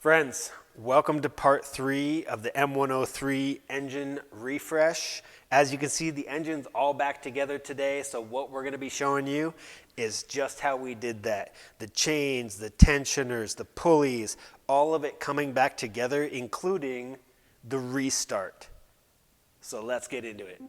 Friends, welcome to part 3 of the M103 engine refresh. As you can see, the engine's all back together today, so what we're going to be showing you is just how we did that. The chains, the tensioners, the pulleys, all of it coming back together, including the restart. So let's get into it.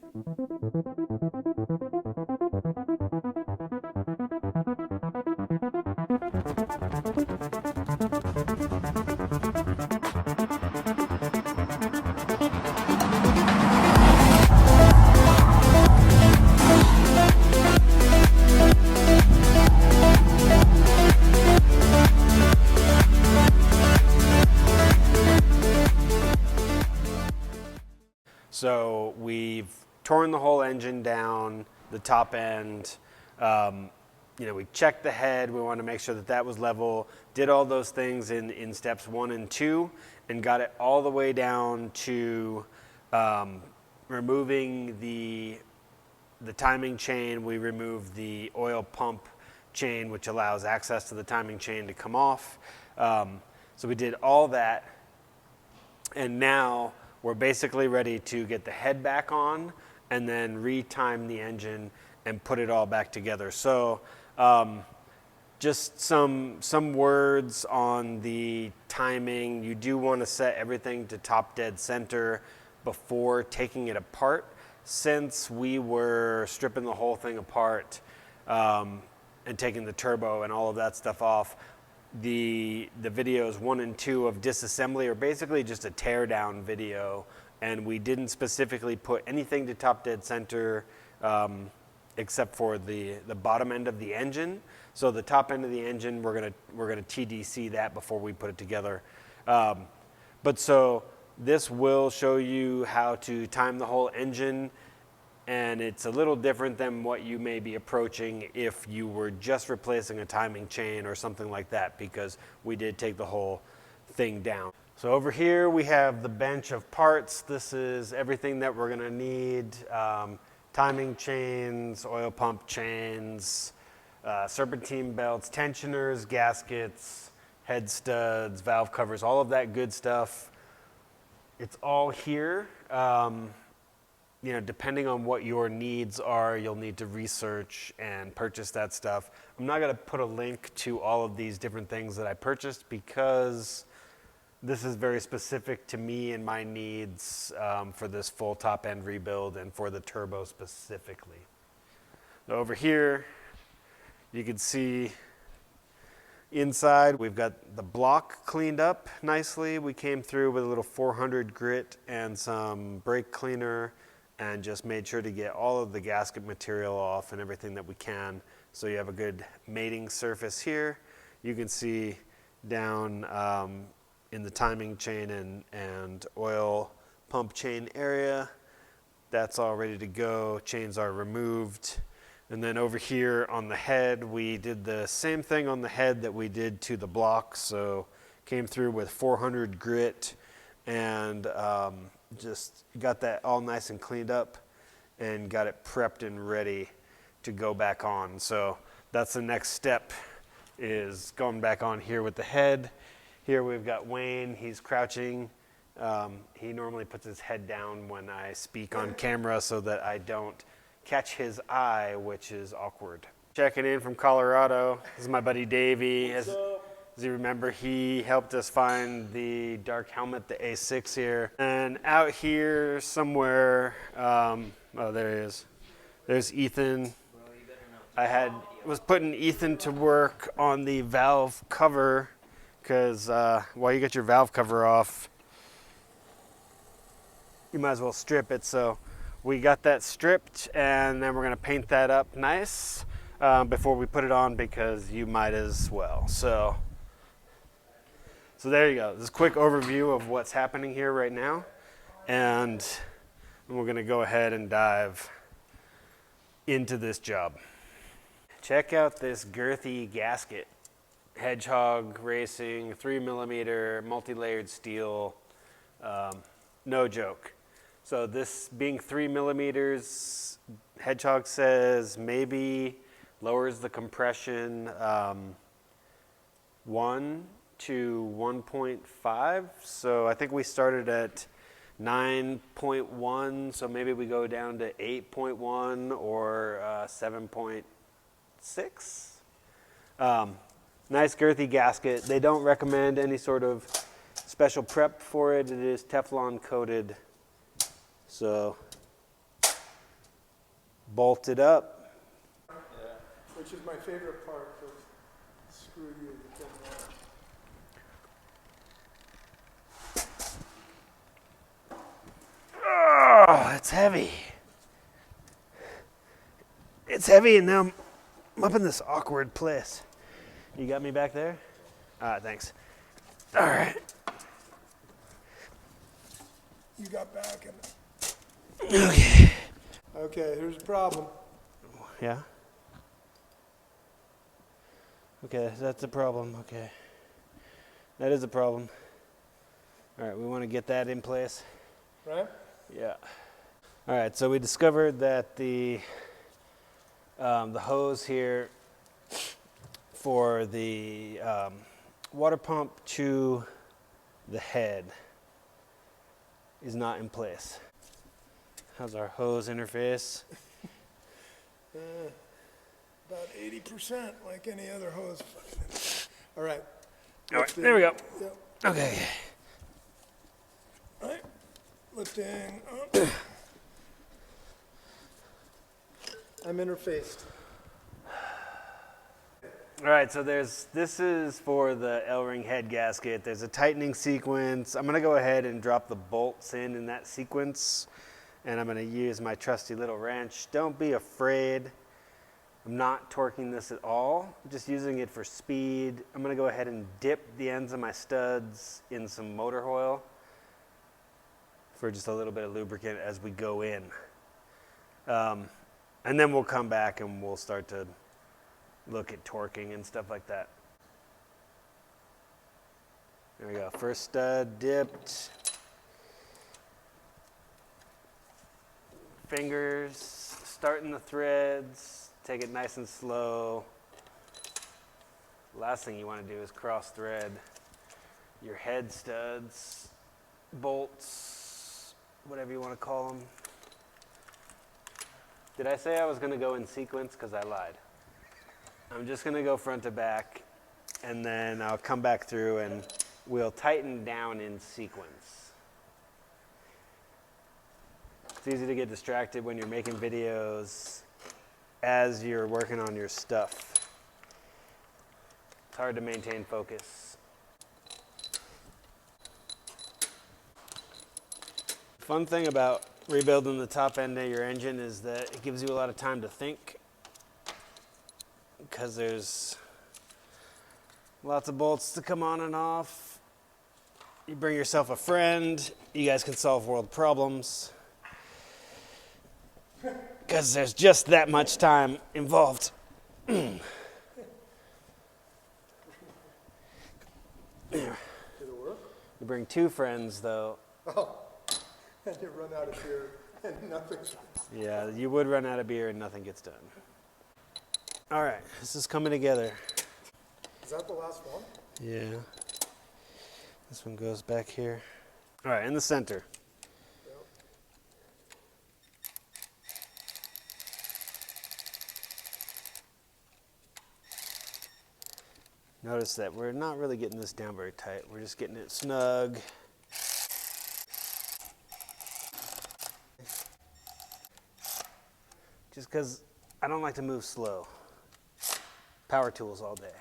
So we've torn the whole engine down, the top end. We checked the head. We wanted to make sure that that was level. Did all those things in steps 1 and 2, and got it all the way down to removing the timing chain. We removed the oil pump chain, which allows access to the timing chain to come off. So we did all that, and now we're basically ready to get the head back on and then retime the engine and put it all back together. So just some words on the timing. You do want to set everything to top dead center before taking it apart. Since we were stripping the whole thing apart and taking the turbo and all of that stuff off, the videos 1 and 2 of disassembly are basically just a tear down video, and we didn't specifically put anything to top dead center except for the bottom end of the engine. So the top end of the engine, we're gonna TDC that before we put it together. But so this will show you how to time the whole engine, and it's a little different than what you may be approaching if you were just replacing a timing chain or something like that, because we did take the whole thing down. So over here we have the bench of parts. This is everything that we're gonna need. Timing chains, oil pump chains, serpentine belts, tensioners, gaskets, head studs, valve covers, all of that good stuff. It's all here. Depending on what your needs are, you'll need to research and purchase that stuff. I'm not going to put a link to all of these different things that I purchased because this is very specific to me and my needs for this full top end rebuild and for the turbo specifically. So over here, you can see inside we've got the block cleaned up nicely. We came through with a little 400 grit and some brake cleaner, and just made sure to get all of the gasket material off and everything that we can. So you have a good mating surface here. You can see down in the timing chain and oil pump chain area, that's all ready to go. Chains are removed. And then over here on the head, we did the same thing on the head that we did to the block. So came through with 400 grit and just got that all nice and cleaned up and got it prepped and ready to go back on. So that's the next step, is going back on here with the head. Here we've got Wayne. He's crouching. He normally puts his head down when I speak on camera so that I don't catch his eye, which is awkward. Checking in from Colorado. This is my buddy Davey. As you remember, he helped us find the dark helmet, the A6 here. And out here somewhere, oh, there he is. There's Ethan. I was putting Ethan to work on the valve cover, because while you get your valve cover off, you might as well strip it. So we got that stripped, and then we're gonna paint that up nice before we put it on, because you might as well. So there you go. This is a quick overview of what's happening here right now. And we're going to go ahead and dive into this job. Check out this girthy gasket. Hedgehog Racing, 3mm, multi-layered steel. No joke. So this being 3mm, Hedgehog says maybe lowers the compression 1 to 1.5. So I think we started at 9.1, so maybe we go down to 8.1 or 7.6. Nice girthy gasket. They don't recommend any sort of special prep for it. It is Teflon coated. So bolt it up. Yeah. Which is my favorite part, because screw you, you can't run. Oh, it's heavy. It's heavy, and now I'm up in this awkward place. You got me back there? Thanks. All right. You got back. Okay. Okay, here's the problem. Yeah? Okay, that's a problem. Okay. That is a problem. All right, we want to get that in place. Right? Yeah. All right, so we discovered that the hose here for the water pump to the head is not in place. How's our hose interface? About 80%, like any other hose. All right. All right, there we go. Yep. Okay. All right. Lifting up. I'm interfaced. All right, so this is for the Elring head gasket. There's a tightening sequence. I'm gonna go ahead and drop the bolts in that sequence, and I'm gonna use my trusty little wrench. Don't be afraid. I'm not torquing this at all, I'm just using it for speed. I'm gonna go ahead and dip the ends of my studs in some motor oil for just a little bit of lubricant as we go in. And then we'll come back and we'll start to look at torquing and stuff like that. There we go, first stud dipped. Fingers, starting the threads, take it nice and slow. Last thing you want to do is cross thread your head studs, bolts, whatever you want to call them. Did I say I was going to go in sequence? Because I lied. I'm just going to go front to back, and then I'll come back through and we'll tighten down in sequence. It's easy to get distracted when you're making videos as you're working on your stuff. It's hard to maintain focus. Fun thing about rebuilding the top end of your engine is that it gives you a lot of time to think, because there's lots of bolts to come on and off. You bring yourself a friend, you guys can solve world problems, because there's just that much time involved. Did it work? You bring two friends though. Oh, and you run out of beer and nothing's. Yeah, you would run out of beer and nothing gets done. All right, this is coming together. Is that the last one? Yeah. This one goes back here. All right, in the center. Yep. Notice that we're not really getting this down very tight. We're just getting it snug. Just because I don't like to move slow. Power tools all day.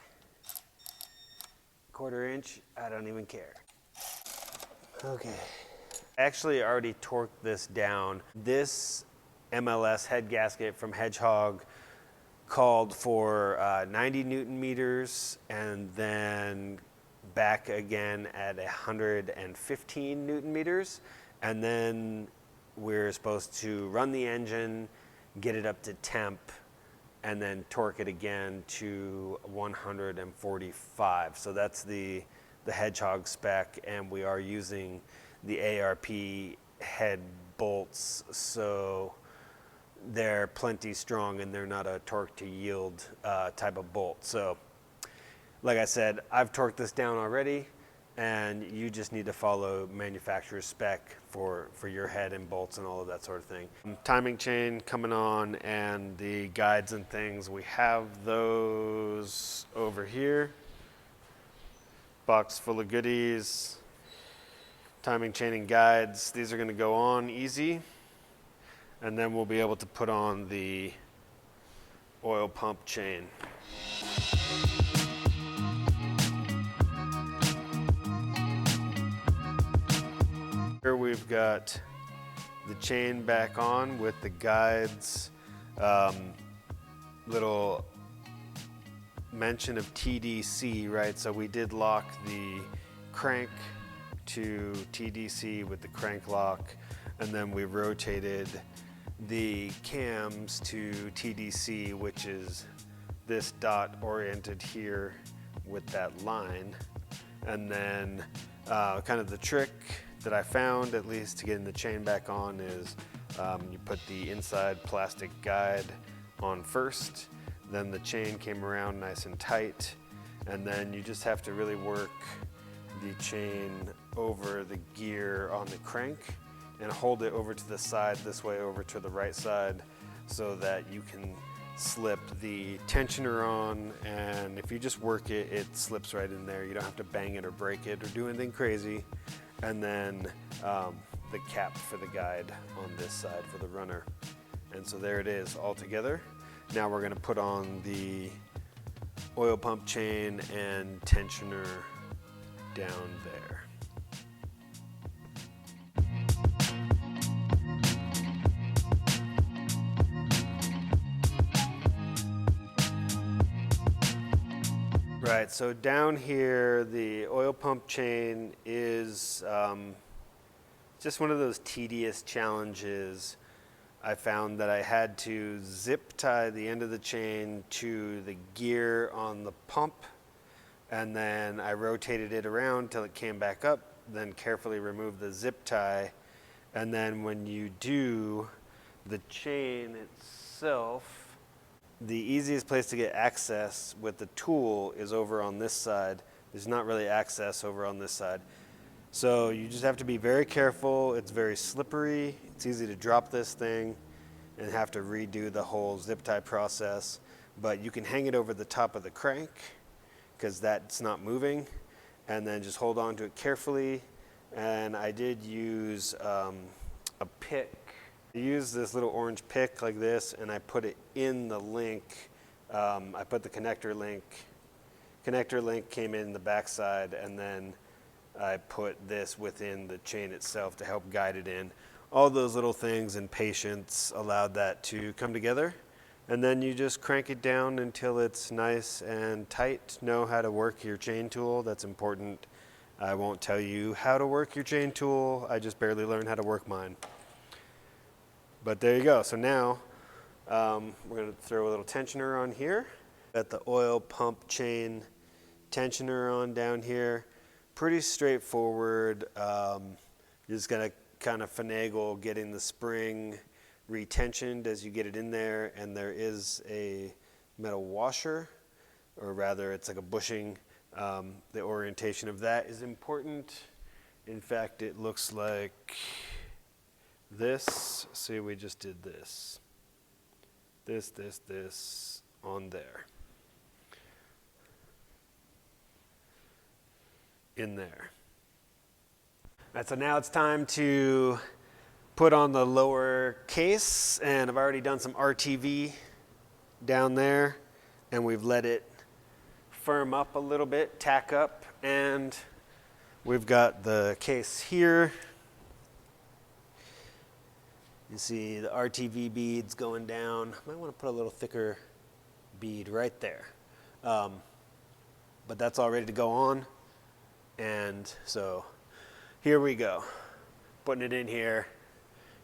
1/4 inch, I don't even care. Okay. I actually already torqued this down. This MLS head gasket from Hedgehog called for 90 Newton meters, and then back again at 115 Newton meters. And then we're supposed to run the engine, get it up to temp, and then torque it again to 145. So that's the Hedgehog spec, and we are using the ARP head bolts, so they're plenty strong and they're not a torque to yield type of bolt. So like I said, I've torqued this down already, and you just need to follow manufacturer's spec for your head and bolts and all of that sort of thing. Timing chain coming on, and the guides and things, we have those over here. Box full of goodies. Timing chain and guides, these are going to go on easy, and then we'll be able to put on the oil pump chain. Here we've got the chain back on with the guides, little mention of TDC, right? So we did lock the crank to TDC with the crank lock, and then we rotated the cams to TDC, which is this dot oriented here with that line. And then kind of the trick that I found, at least to getting the chain back on, is you put the inside plastic guide on first, then the chain came around nice and tight, and then you just have to really work the chain over the gear on the crank and hold it over to the side, this way over to the right side, so that you can slip the tensioner on, and if you just work it, it slips right in there. You don't have to bang it or break it or do anything crazy. And then the cap for the guide on this side for the runner. And so there it is all together. Now we're gonna put on the oil pump chain and tensioner down there. Right, so down here, the oil pump chain is just one of those tedious challenges. I found that I had to zip tie the end of the chain to the gear on the pump, and then I rotated it around till it came back up, then carefully remove the zip tie, and then when you do the chain itself, the easiest place to get access with the tool is over on this side. There's not really access over on this side. So you just have to be very careful. It's very slippery. It's easy to drop this thing and have to redo the whole zip tie process. But you can hang it over the top of the crank because that's not moving, and then just hold on to it carefully. And I did use a pick. I used this little orange pick like this, and I put it in the link. I put the connector link. Connector link came in the backside, and then I put this within the chain itself to help guide it in. All those little things and patience allowed that to come together. And then you just crank it down until it's nice and tight. Know how to work your chain tool. That's important. I won't tell you how to work your chain tool. I just barely learned how to work mine. But there you go. So now we're going to throw a little tensioner on here. Got the oil pump chain tensioner on down here. Pretty straightforward. You're just going to kind of finagle getting the spring retensioned as you get it in there. And there is a metal washer, or rather it's like a bushing. The orientation of that is important. In fact, it looks like this. See, we just did this. This on there. In there. Right, so now it's time to put on the lower case, and I've already done some RTV down there, and we've let it firm up a little bit, tack up, and we've got the case here. You see the RTV beads going down. Might want to put a little thicker bead right there. But that's all ready to go on. And so here we go. Putting it in here.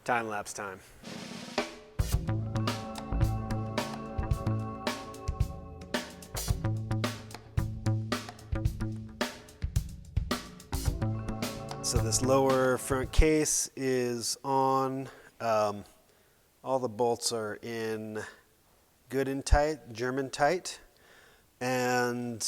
Time lapse time. So this lower front case is on. All the bolts are in good and tight, German tight, and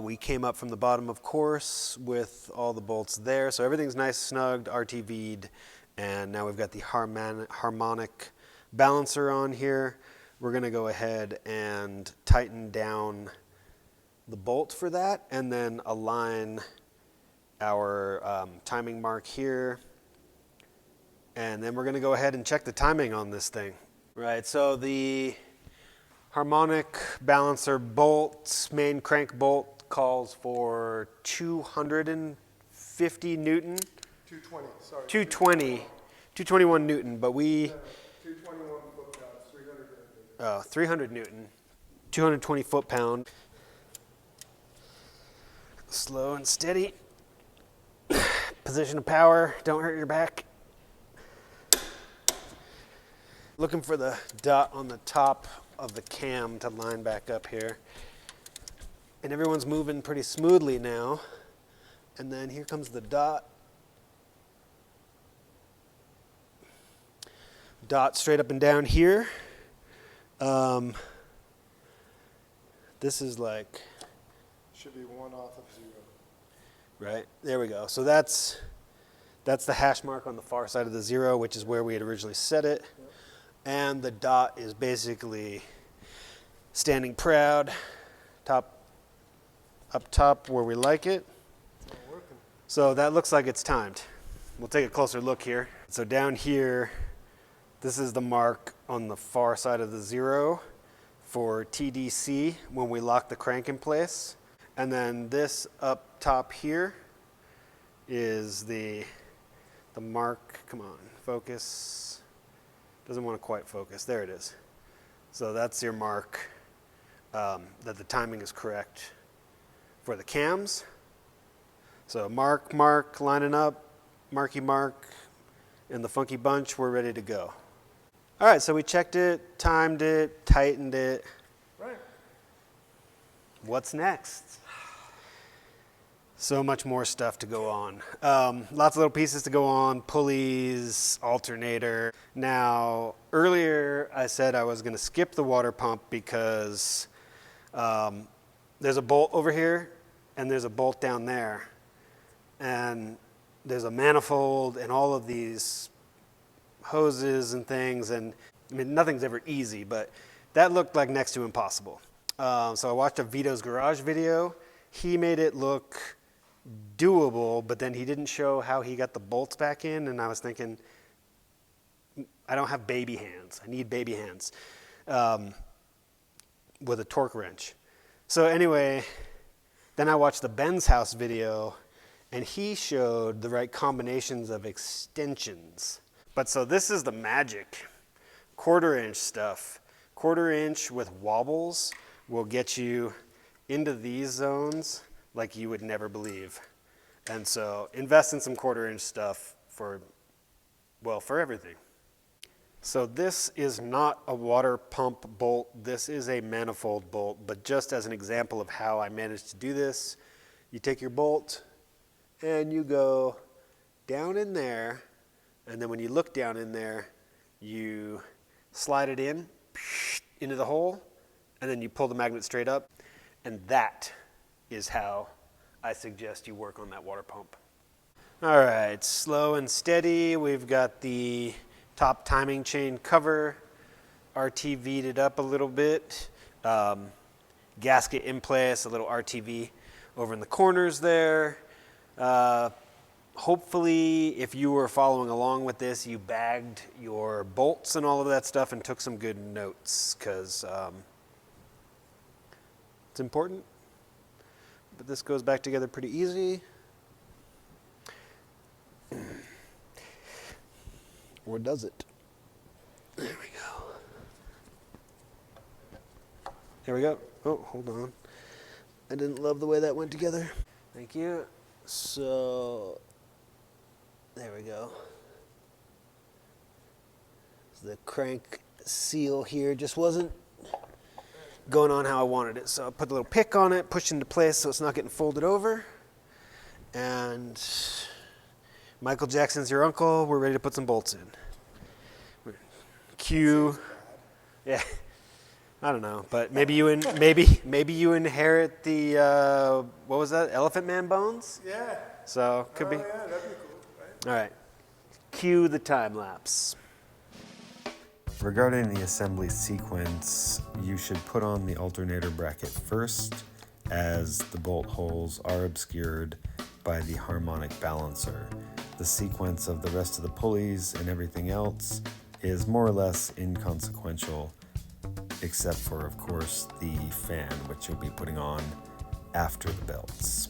We came up from the bottom, of course, with all the bolts there. So everything's nice, snugged, RTV'd, and now we've got the harmonic balancer on here. We're gonna go ahead and tighten down the bolt for that, and then align our timing mark here. And then we're gonna go ahead and check the timing on this thing. Right, so the harmonic balancer bolt, main crank bolt, calls for 250 Newton. 220, sorry. 221 Newton, but we... 221 foot-pounds, 300 Newton. Oh, 300 Newton, 220 foot-pound. Slow and steady. Position of power, don't hurt your back. Looking for the dot on the top of the cam to line back up here. And everyone's moving pretty smoothly now. And then here comes the dot. Dot straight up and down here. This is like... Should be 1 off of 0. Right, there we go. So that's the hash mark on the far side of the 0, which is where we had originally set it. Yep. And the dot is basically standing proud, up top where we like it. It's not working. So that looks like it's timed. We'll take a closer look here. So down here, this is the mark on the far side of the 0 for TDC when we lock the crank in place. And then this up top here is the mark. Come on, focus. Doesn't want to quite focus. There it is. So that's your mark that the timing is correct for the cams. So mark, lining up, marky mark, and the funky bunch, we're ready to go. All right, so we checked it, timed it, tightened it. Right. What's next? So much more stuff to go on. Lots of little pieces to go on, pulleys, alternator. Now, earlier I said I was gonna skip the water pump because there's a bolt over here and there's a bolt down there. And there's a manifold and all of these hoses and things. And I mean, nothing's ever easy, but that looked like next to impossible. So I watched a Vito's Garage video. He made it look doable, but then he didn't show how he got the bolts back in, and I was thinking, I don't have baby hands. I need baby hands with a torque wrench. So anyway, then I watched the Benz house video, and he showed the right combinations of extensions. But so this is the magic. 1/4 inch stuff. 1/4 inch with wobbles will get you into these zones like you would never believe. And so invest in some 1/4 inch stuff for everything. So this is not a water pump bolt. This is a manifold bolt, but just as an example of how I managed to do this, you take your bolt and you go down in there, and then when you look down in there, you slide it in into the hole, and then you pull the magnet straight up, and that is how I suggest you work on that water pump. All right, slow and steady. We've got the top timing chain cover, RTV'd it up a little bit. Gasket in place, a little RTV over in the corners there. Hopefully, if you were following along with this, you bagged your bolts and all of that stuff and took some good notes, because it's important. But this goes back together pretty easy. Or does it? There we go. There we go. Oh, hold on. I didn't love the way that went together. Thank you. So, there we go. The crank seal here just wasn't going on how I wanted it. So I put a little pick on it, push it into place so it's not getting folded over. And Michael Jackson's your uncle. We're ready to put some bolts in. Cue. Yeah. I don't know, but maybe you inherit the what was that? Elephant Man bones? Yeah. So could be. Oh, yeah, that'd be cool, right? All right. Cue the time lapse. Regarding the assembly sequence, you should put on the alternator bracket first, as the bolt holes are obscured by the harmonic balancer. The sequence of the rest of the pulleys and everything else is more or less inconsequential, except for, of course, the fan, which you'll be putting on after the belts.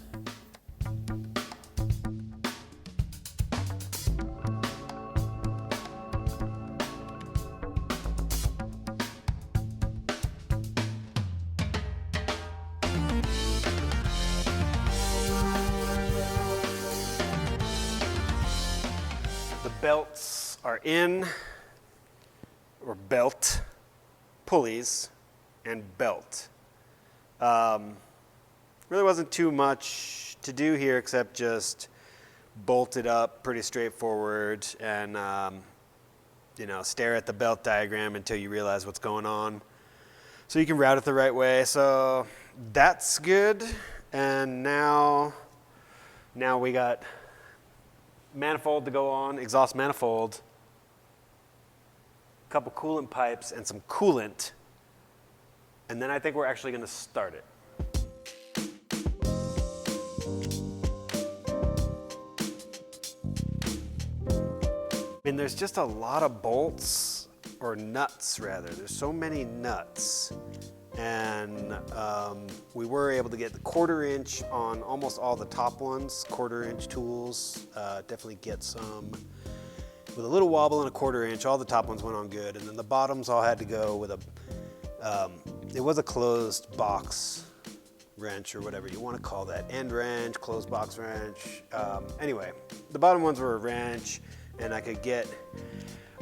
The belts are in, or belt, pulleys, and belt. Really wasn't too much to do here except just bolt it up, pretty straightforward, and stare at the belt diagram until you realize what's going on, so you can route it the right way. So that's good. And now we got manifold to go on, exhaust manifold, a couple coolant pipes, and some coolant. And then I think we're actually going to start it. I mean, there's just a lot of bolts, or nuts rather. There's so many nuts. And we were able to get the 1/4 inch on almost all the top ones, 1/4 inch tools. Definitely get some with a little wobble and a 1/4 inch. All the top ones went on good. And then the bottoms all had to go with it was a closed box wrench, or whatever you want to call that. End wrench, closed box wrench. Anyway, the bottom ones were a wrench, and I could get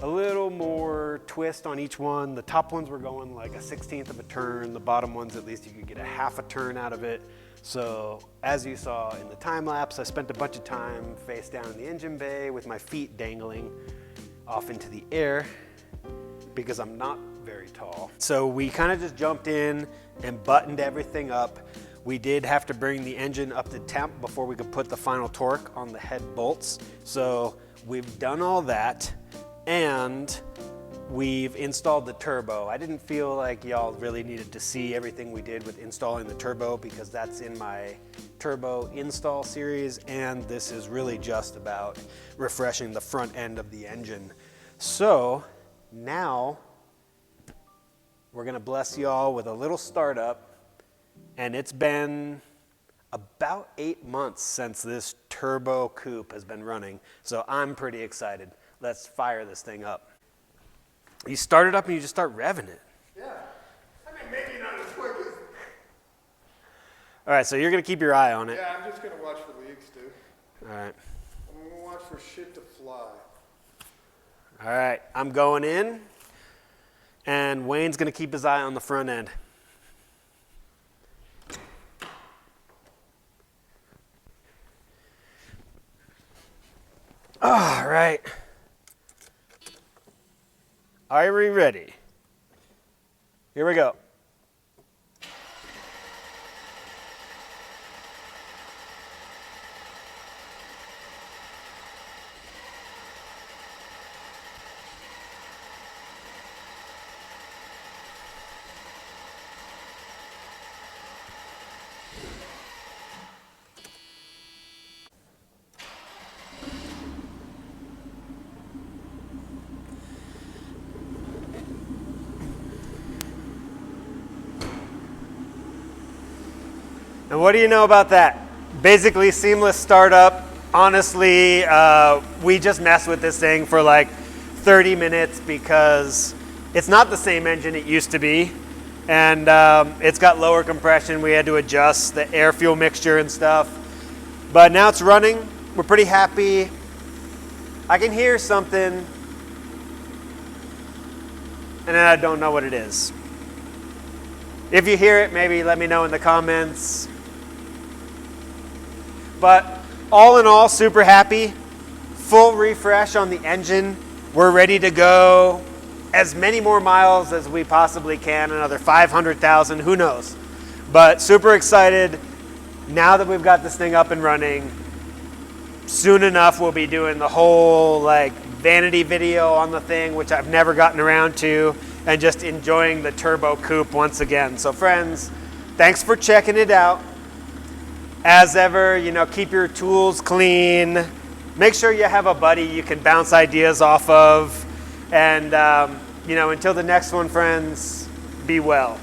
a little more twist on each one. The top ones were going like a 1/16 of a turn. The bottom ones, at least you could get a 1/2 a turn out of it. So as you saw in the time lapse, I spent a bunch of time face down in the engine bay with my feet dangling off into the air because I'm not very tall. So we kind of just jumped in and buttoned everything up. We did have to bring the engine up to temp before we could put the final torque on the head bolts. So we've done all that, and we've installed the turbo. I didn't feel like y'all really needed to see everything we did with installing the turbo, because that's in my turbo install series, and this is really just about refreshing the front end of the engine. So now we're gonna bless y'all with a little startup, and it's been about 8 months since this turbo coupe has been running, so I'm pretty excited. Let's fire this thing up. You start it up and you just start revving it. Yeah. I mean, maybe not as quick as... All right, so you're going to keep your eye on it. Yeah, I'm just going to watch for leaks, too. All right. I'm going to watch for shit to fly. All right, I'm going in, and Wayne's going to keep his eye on the front end. All right. Are we ready? Here we go. And what do you know about that? Basically seamless startup. Honestly, we just messed with this thing for like 30 minutes because it's not the same engine it used to be. And it's got lower compression. We had to adjust the air fuel mixture and stuff. But now it's running. We're pretty happy. I can hear something, and then I don't know what it is. If you hear it, maybe let me know in the comments. But all in all, super happy. Full refresh on the engine. We're ready to go. as many more miles as we possibly can, another 500,000, who knows. But super excited now that we've got this thing up and running. Soon enough, we'll be doing the whole like vanity video on the thing, which I've never gotten around to, and just enjoying the turbo coupe once again. So friends, thanks for checking it out. As ever, you know, keep your tools clean. Make sure you have a buddy you can bounce ideas off of. And, you know, until the next one, friends, be well.